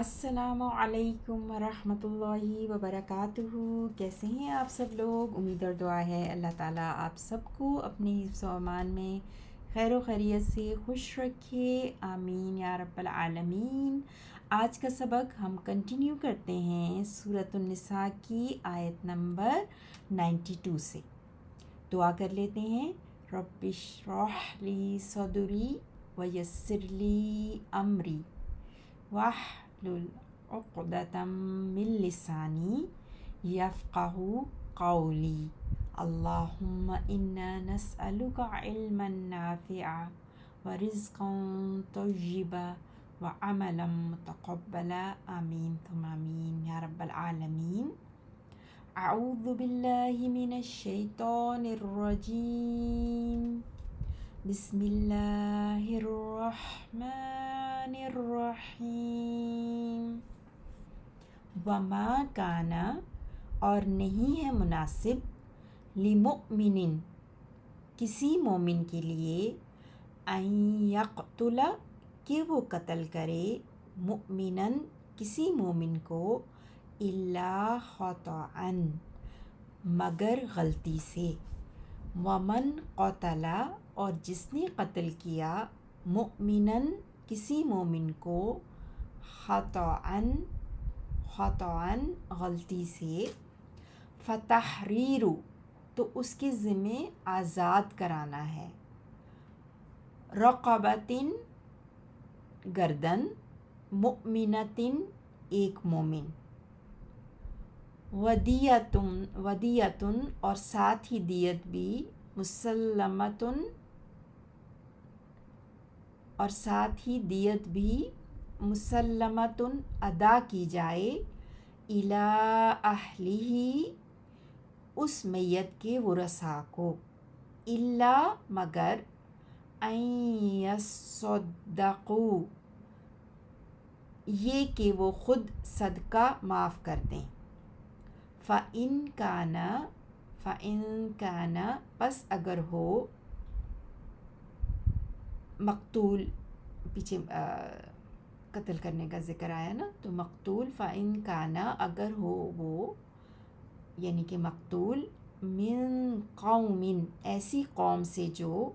السلام علیکم ورحمۃ اللہ وبرکاتہ۔ کیسے ہیں آپ سب لوگ؟ امید اور دعا ہے اللہ تعالیٰ آپ سب کو اپنی حفظ و امان میں خیر و خیریت سے خوش رکھے، آمین یا رب العالمین۔ آج کا سبق ہم کنٹینیو کرتے ہیں سورۃ النساء کی آیت نمبر 92 سے۔ دعا کر لیتے ہیں۔ رب اشرح لی صدری ویسر لی امری واحلل عقدۃ من لسانی یفقہوا قولی۔ اللہم انا نسألک علما نافعا ورزقا طیبا وعملا متقبلا، آمین ثم آمین یا رب العالمین۔ اعوذ باللہ من الشیطان الرجیم، بسم اللہ الرحمن الرحیم۔ وما کانا، اور نہیں ہے مناسب، لمؤمن، کسی مومن کے لیے، ان یقتل، کہ وہ قتل کرے، مؤمناً، کسی مومن کو، الا خطأ، مگر غلطی سے، ومن قتل، اور جس نے قتل کیا، مؤمناً، کسی مومن کو، خطأ، غلطی سے، فتحریر، تو اس کے ذمے آزاد کرانا ہے، رقبۃ، گردن، مؤمنۃ، ایک مومن، ودیۃ، اور ساتھ ہی دیت بھی، مسلمۃ، اور ساتھ ہی دیت بھی، مسلمۃ، ادا کی جائے، الی اہلہ، اس میت کے ورثاء کو، الا، مگر، ان یصدقوا، یہ کہ وہ خود صدقہ معاف کر دیں، فَإِن کَانَ، پس اگر ہو، مقتول، پیچھے قتل کرنے کا ذکر آیا نا، تو مقتول، فَإِن کَانَ، اگر ہو وہ، یعنی کہ مقتول، من قوم، ایسی قوم سے جو،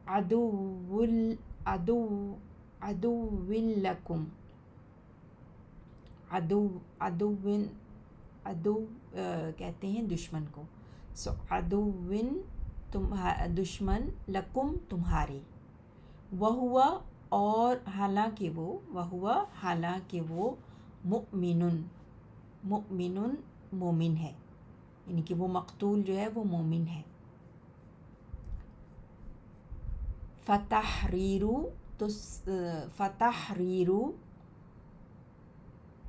عدو لکم، عدو کہتے ہیں دشمن کو، عدو، دشمن، لکم، تمہارے، وہوا، اور حالانکہ وہ، مؤمن، مومن ہے، یعنی کہ وہ مقتول جو ہے وہ مومن ہے، فتحریر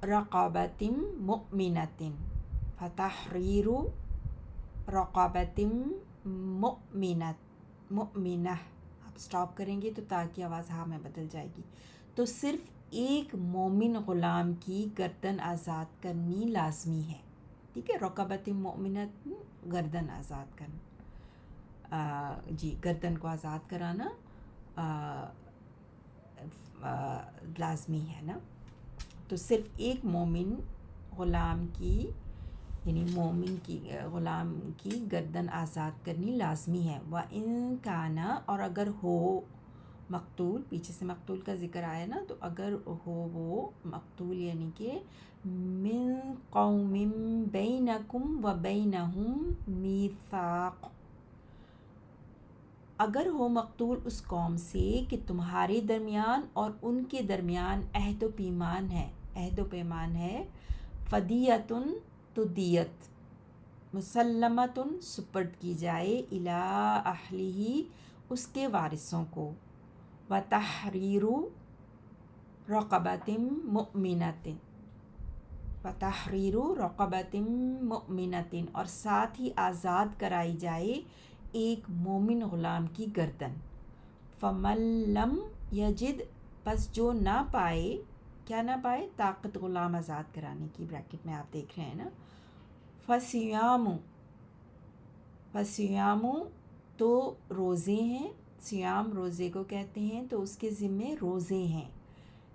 رقبۃ مؤمنۃ، فتحریر رقبۃ مؤمنہ، آپ سٹاپ کریں گے تو تاکہ آواز ہاں میں بدل جائے گی، تو صرف ایک مومن غلام کی گردن آزاد کرنی لازمی ہے، ٹھیک ہے، رقبۃ مؤمنۃ، گردن آزاد کرنا، جی، گردن کو آزاد کرانا لازمی ہے نا، تو صرف ایک مومن غلام کی، یعنی مومن کی غلام کی گردن آزاد کرنی لازمی ہے، وَإِن كَانَ، اور اگر ہو، مقتول، پیچھے سے مقتول کا ذکر آیا نا، تو اگر ہو وہ مقتول، یعنی کہ من قوم بینکم وبینہم میثاق، اگر ہو مقتول اس قوم سے کہ تمہارے درمیان اور ان کے درمیان عہد و پیمان ہے، فدیۃ، تو دیت، مسلمۃ، سپرد کی جائے، الی اہلہ، اس کے وارثوں کو، وتحریر رقبۃ مؤمنۃ، اور ساتھ ہی آزاد کرائی جائے ایک مومن غلام کی گردن، فمن لم یجد، پس جو نہ پائے، کیا نہ پائے، طاقت غلام آزاد کرانے کی، بریکٹ میں آپ دیکھ رہے ہیں نا، فصیام، تو روزے ہیں، سیام روزے کو کہتے ہیں، تو اس کے ذمے روزے ہیں،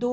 2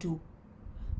2,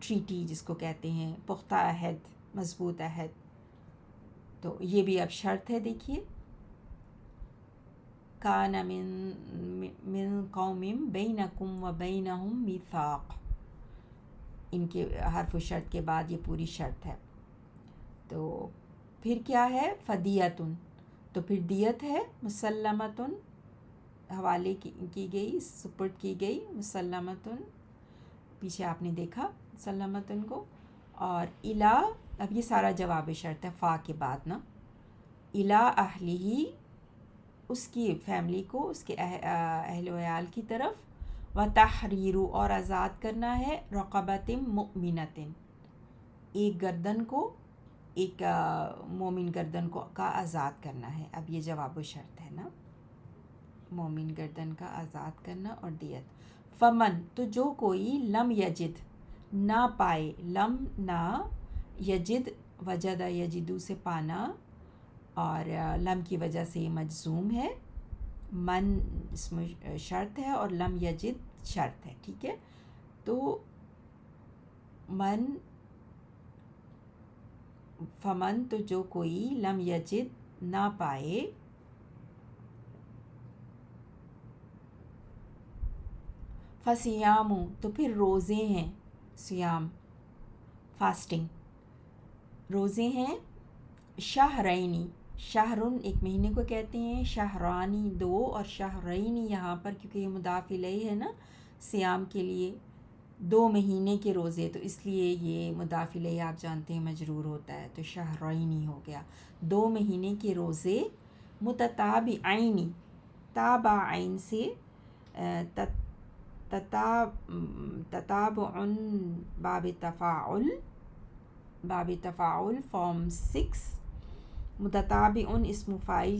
ٹریٹی جس کو کہتے ہیں، پختہ عہد، مضبوط عہد. تو یہ بھی اب شرط ہے. دیکھیے، کان من قوم بینکم و بینہم میثاق، ان کے حرف و شرط کے بعد یہ پوری شرط ہے. تو پھر کیا ہے؟ فدیتن، تو پھر دیت ہے. مسلمتن، حوالے کی گئی، سپرد کی گئی. مسلمتن، پیچھے آپ نے دیکھا مسلمتن کو. اور الا، اب یہ سارا جواب شرط ہے فا کے بعد نا. الا اہلہ، اس کی فیملی کو، اس کے اہل و عیال کی طرف. و تحریر، اور آزاد کرنا ہے. رقبۃ مؤمنۃ، ایک گردن کو، ایک مومن گردن کو کا آزاد کرنا ہے. اب یہ جواب و شرط ہے نا، مومن گردن کا آزاد کرنا اور دیت. فمن، تو جو کوئی لم یجد، نہ پائے. لم نہ، یجد وجد یجدو سے پانا، اور لم کی وجہ سے یہ مجزوم ہے. من اسم شرط ہے اور لم یجد شرط ہے. ٹھیک ہے، تو من، فمن، تو جو کوئی لم یجد نہ پائے. فصیام، تو پھر روزے ہیں. سیام، فاسٹنگ، روزے ہیں. شہرینی، شہرن ایک مہینے کو کہتے ہیں. شہرانی دو، اور شہرینی یہاں پر کیونکہ یہ مضاف الیہ ہے نا سیام کے لیے، 2 مہینے کے روزے، تو اس لیے یہ مضاف الیہ آپ جانتے ہیں مجرور ہوتا ہے. تو شہرینی ہو گیا، 2 مہینے کے روزے. متتابعین، تابعین سے تتابعن، باب تفاعل، باب تفاعل فارم 6. متتابعن اسم فاعل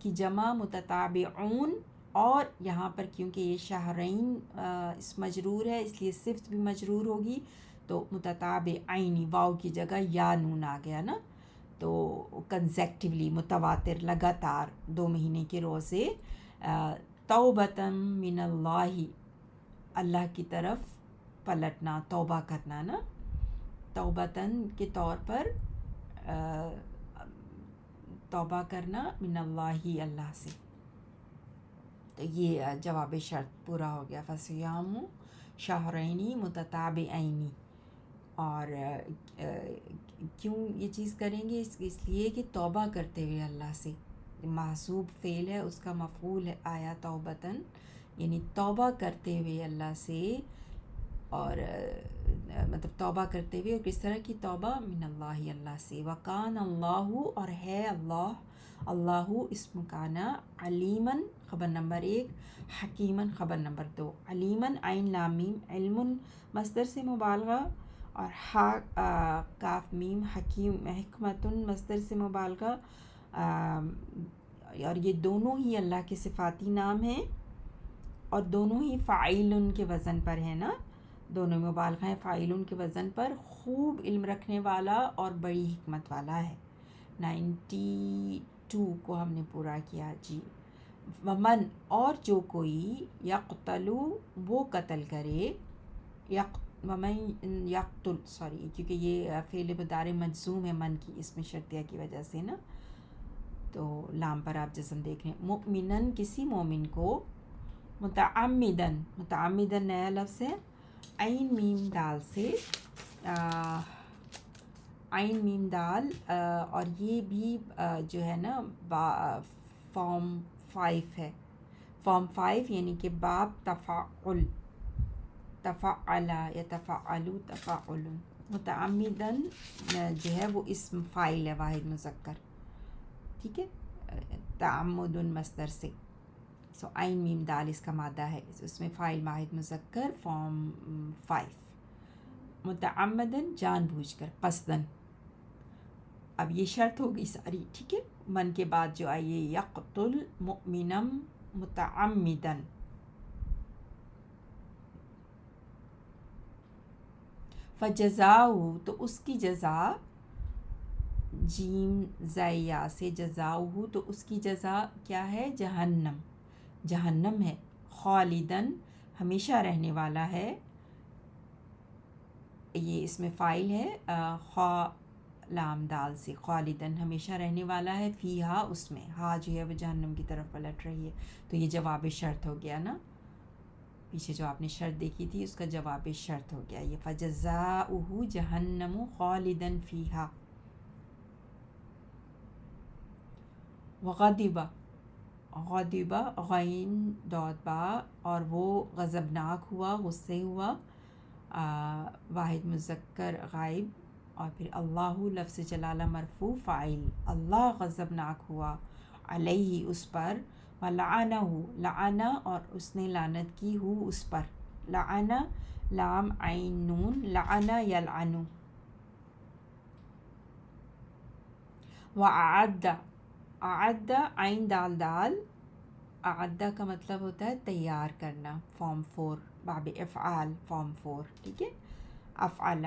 کی جمع، متتابعون. اور یہاں پر کیونکہ یہ شہرین اس مجرور ہے، اس لیے صفت بھی مجرور ہوگی. تو متتابعین، واو کی جگہ یا نون آ گیا نا. تو کنزیکٹیولی، متواتر، لگاتار 2 مہینے کے روزے. توبۃ من اللہ، اللہ کی طرف پلٹنا، توبہ کرنا نا. توبتاً کے طور پر توبہ کرنا، من اللہ، اللہ سے. تو یہ جواب شرط پورا ہو گیا. فصیام شہرینی متتابعین. اور کیوں یہ چیز کریں گے؟ اس لیے کہ توبہ کرتے ہوئے اللہ سے. محسوب فعل ہے، اس کا مفعول ہے آیا توبتاً، یعنی توبہ کرتے ہوئے اللہ سے. اور مطلب توبہ کرتے ہوئے، اور کس طرح کی توبہ؟ من اللہ، اللہ سے. وکان اللہ، اور ہے اللہ. اللہ اسم کانا. علیمن خبر نمبر 1، حکیمن خبر نمبر 2. علیمن عین لام میم، علم مصدر سے مبالغہ، اور کاف میم حکیم، حکمتن مصدر سے مبالغہ. اور یہ دونوں ہی اللہ کے صفاتی نام ہیں، اور دونوں ہی فاعلن کے وزن پر ہیں نا. دونوں مبالغہ ہیں فاعلن کے وزن پر. خوب علم رکھنے والا اور بڑی حکمت والا ہے. 92 کو ہم نے پورا کیا جی. ومن، اور جو کوئی، یقتلو، وہ قتل کرے. ومن یقتل، سوری کیونکہ یہ فعل مضارع مجزوم ہے من کی اسم شرطیہ کی وجہ سے نا، تو لام پر آپ جزم دیکھ رہے ہیں. مؤمنن، کسی مومن کو. متعمدن، متعمدن نیا لفظ ہے. عین میم دال سے، عین میم دال. اور یہ بھی جو ہے نا فارم 5 ہے. فارم 5 یعنی کہ باب تفاعل، تفعل یتفعل تفاعل. متعمدن جو ہے وہ اسم فاعل ہے واحد مذکر. ٹھیک ہے، تعمدن مصدر سے. سو عین میم دال اس کا مادہ ہے، اس میں فاعل واحد مذکر. فارم 5. متعمدن جان بوجھ کر، قصدن. اب یہ شرط ہو گئی ساری. ٹھیک ہے، من کے بعد جو آئیے یقتل مؤمنم متعمدن. فجزاؤ، تو اس کی جزا، جیم زیا سے جزاؤ، تو اس کی جزا کیا ہے؟ جہنم، جہنم ہے. خالدن، ہمیشہ رہنے والا ہے. یہ اس میں فائل ہے خا لام دال سے، خالدن ہمیشہ رہنے والا ہے، فیہا اس میں، ہا جو ہے وہ جہنم کی طرف پلٹ رہی ہے، تو یہ جواب شرط ہو گیا نا، پیچھے جو آپ نے شرط دیکھی تھی اس کا جواب شرط ہو گیا یہ، فجزاؤہ جہنم خالدن فیہا۔ وغضب، غضب غین ڈاٹ با، اور وہ غضبناک ہوا، غصے ہوا، واحد مذکر غائب، اور پھر اللہ لفظ جلالہ مرفوع فاعل، اللہ غضبناک ہوا، علیہ اس پر، ولعنہ لعنہ اور اس نے لعنت کی ہو اس پر، لعنہ لام عین نون، لعنہ یلعنو، وأعد، اعد عین دال دال، اعدہ کا مطلب ہوتا ہے تیار کرنا، فارم 4 باب افعال فارم 4، ٹھیک ہے، افعل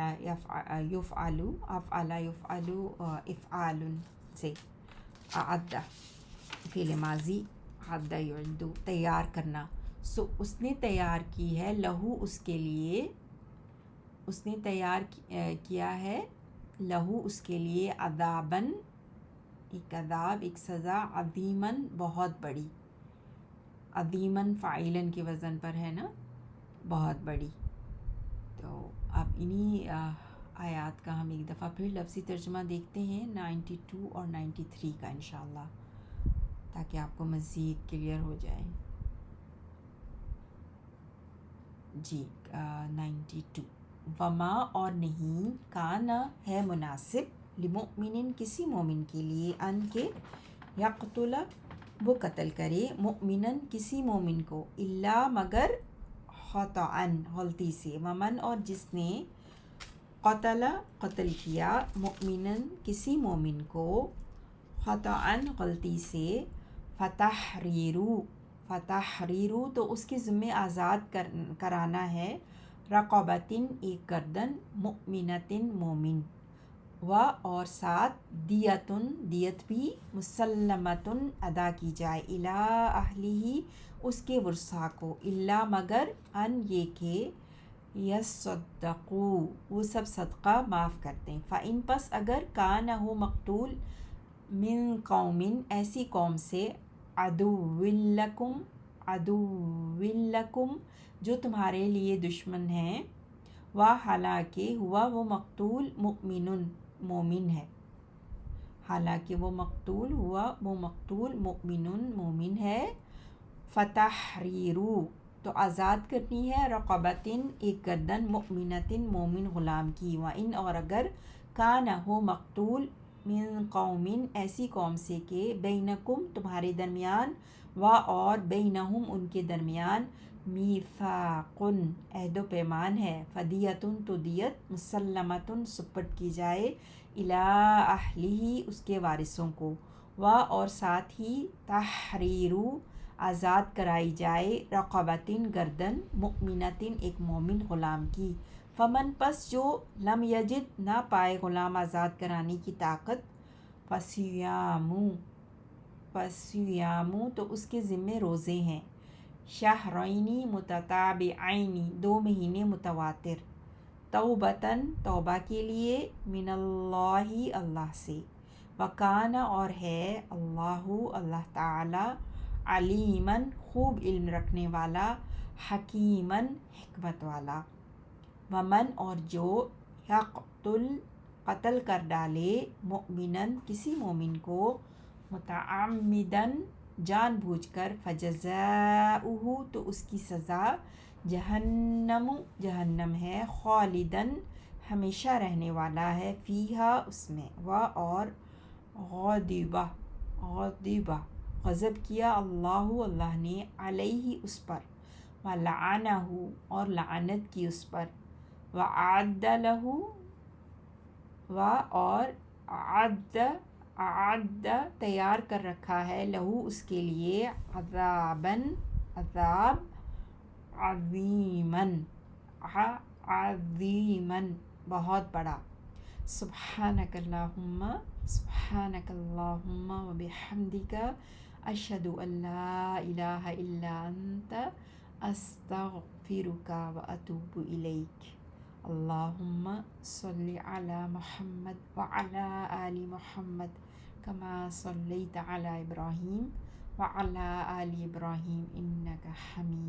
یفعلو، افعل یفعلو افعال سے، اعدہ فعل ماضی، اعد یعد تیار کرنا، سو اس نے تیار کی ہے، لہو اس کے لیے، اس نے تیار کیا ہے، لہو اس کے لیے، عذاباً ایک عذاب، ایک سزا، عظیماً بہت بڑی، عظیماً فاعلاً کے وزن پر ہے نا، بہت بڑی۔ تو اب انہی آیات کا ہم ایک دفعہ پھر لفظی ترجمہ دیکھتے ہیں 92 اور 93 کا انشاءاللہ، تاکہ آپ کو مزید کلیئر ہو جائے۔ جی 92، وما اور نہیں، کانا ہے مناسب، لمؤمن کسی مومن کے لیے، ان کے یقتل وہ قتل کرے، مؤمنن کسی مومن کو، الا مگر خطأً غلطی سے، ومن اور جس نے قتل قتل کیا، مؤمنن کسی مومن کو، خطأً غلطی سے، فتحریرو تو اس کے ذمہ آزاد کرانا ہے، رقبتن ایک گردن، مؤمنتن مومن، و اور ساتھ، دیتن دیت بھی، مسلمتن ادا کی جائے، الی اہلہ اس کے ورثاء کو، الا مگر، ان یہ کہ، یصدقو وہ سب صدقہ معاف کرتے ہیں، فإن پس اگر کان ہو مقتول، من قوم ایسی قوم سے، عدو لکم جو تمہارے لیے دشمن ہیں، حالانکہ ہوا وہ مقتول، مومن ہے، حالانکہ وہ مقتول ہوا وہ مقتول، مومن ہے، فتحریرو تو آزاد کرنی ہے، رقبتن ایک گردن، مؤمنتن مومن غلام کی، وإن اور اگر، کان ہو مقتول، من قوم ایسی قوم سے کہ، بینکم تمہارے درمیان، و اور بینہم ان کے درمیان، میثاقن عہد و پیمان ہے، فدیتن تو دیت، مسلمتن سپرد کی جائے، الی اہلہ اس کے وارثوں کو، و اور ساتھ ہی، تحریرو آزاد کرائی جائے، رقبتن گردن، مؤمنتن ایک مومن غلام کی، فمن پس جو، لم یجد نہ پائے غلام آزاد کرانے کی طاقت، فصیامو تو اس کے ذمے روزے ہیں، شہرینی متتابعین 2 مہینے متواتر، توبتاً توبہ کے لیے، من اللہ اللہ سے، وکان اور ہے، اللہ تعالی، علیماً خوب علم رکھنے والا، حکیماً حکمت والا، ومن اور جو، یقتل قتل کر ڈالے، مؤمناً کسی مومن کو، متعمداً جان بوجھ کر، فجزاؤہ تو اس کی سزا، جہنم ہے، خالداً ہمیشہ رہنے والا ہے، فیہا اس میں، و اور غضب کیا، اللہ نے، علیہ اس پر، ولعنہ اور لعنت کی اس پر، وأعد لہ و اور اعد تیار کر رکھا ہے، لہو اس کے لیے، عذاب عظیماً بہت بڑا، سبحانک اللہم و بحمدک، اشہد ان لا الہ الا انت، استغفرک و اتوب الیک۔ اللہم صلی علی محمد وعلی آل محمد کما صلیت علی ابراہیم وعلی آل ابراہیم انک حمید